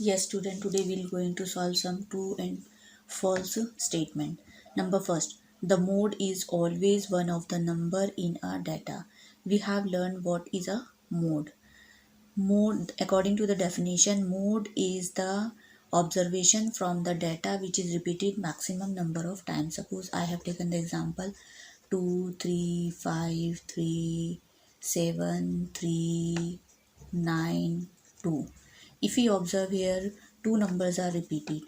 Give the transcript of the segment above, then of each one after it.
Yes, student, today we're going to solve some true and false statement. Number first, the mode is always one of the number in our data. We have learned what is a mode. Mode, according to the definition, mode is the observation from the data which is repeated maximum number of times. Suppose I have taken the example 2, 3, 5, 3, 7, 3, 9, 2. If we observe here, two numbers are repeated.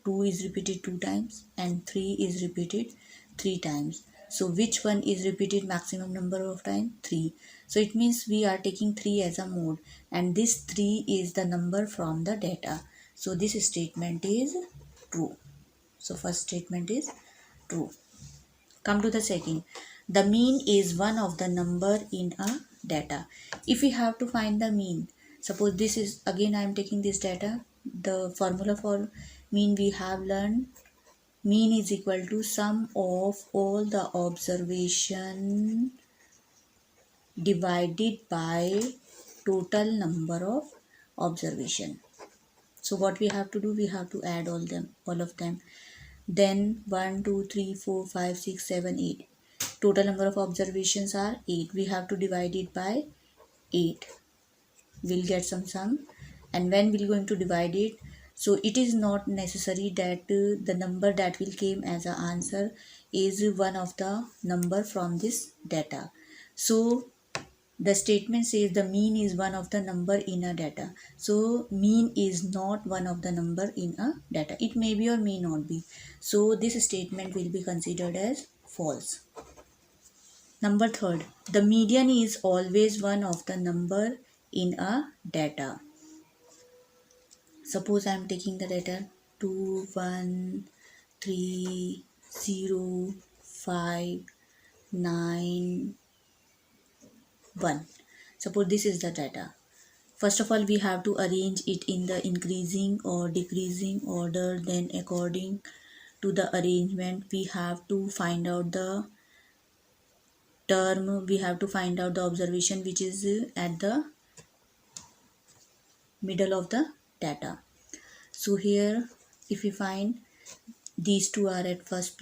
2 is repeated 2 times and 3 is repeated 3 times. So which one is repeated maximum number of times? 3. So it means we are taking 3 as a mode, and this 3 is the number from the data. So this statement is true. So first statement is true. Come to the second. The mean is one of the number in a data. If we have to find the mean, suppose this is, again I am taking this data. The formula for mean we have learned. Mean is equal to sum of all the observation divided by total number of observation. So what we have to do, we have to add all of them. Then 1, 2, 3, 4, 5, 6, 7, 8. Total number of observations are 8. We have to divide it by 8. We'll get some sum. And when we're going to divide it, so it is not necessary that the number that will came as an answer is one of the number from this data. So the statement says the mean is one of the number in a data. So mean is not one of the number in a data. It may be or may not be. So this statement will be considered as false. Number third, the median is always one of the number in a data. Suppose I am taking the data 2, 1, 3, 0, 5, 9, 1. Suppose this is the data. First of all, we have to arrange it in the increasing or decreasing order. Then according to the arrangement, we have to find out the term, we have to find out the observation which is at the middle of the data. So here, if we find these two are at first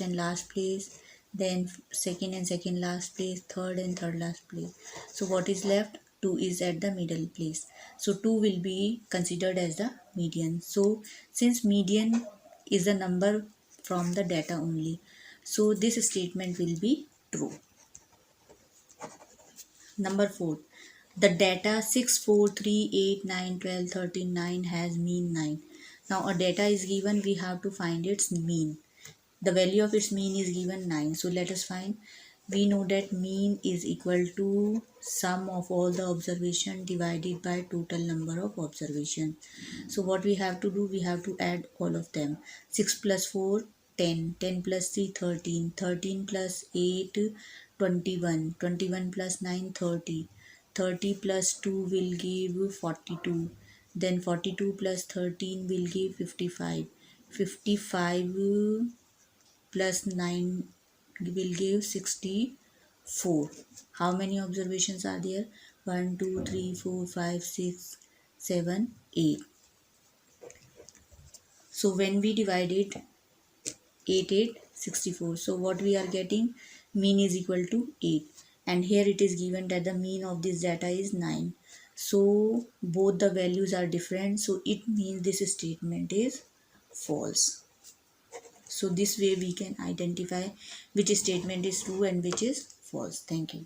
and last place, then second and second last place, third and third last place. So what is left? 2 is at the middle place. So 2 will be considered as the median. So since median is the number from the data only, so this statement will be true. Number 4. The data 6, 4, 3, 8, 9, 12, 13, 9 has mean 9. Now a data is given, we have to find its mean. The value of its mean is given 9. So let us find. We know that mean is equal to sum of all the observation divided by total number of observation. So what we have to do, we have to add all of them. 6 plus 4, 10. 10 plus 3, 13. 13 plus 8, 21. 21 plus 9, 30. 30 plus 2 will give 42. Then 42 plus 13 will give 55. 55 plus 9 will give 64. How many observations are there? 1, 2, 3, 4, 5, 6, 7, 8. So when we divide it, 8, 8, 64. So what we are getting? Mean is equal to 8. And here it is given that the mean of this data is 9. So both the values are different. So it means this statement is false. So this way we can identify which statement is true and which is false. Thank you.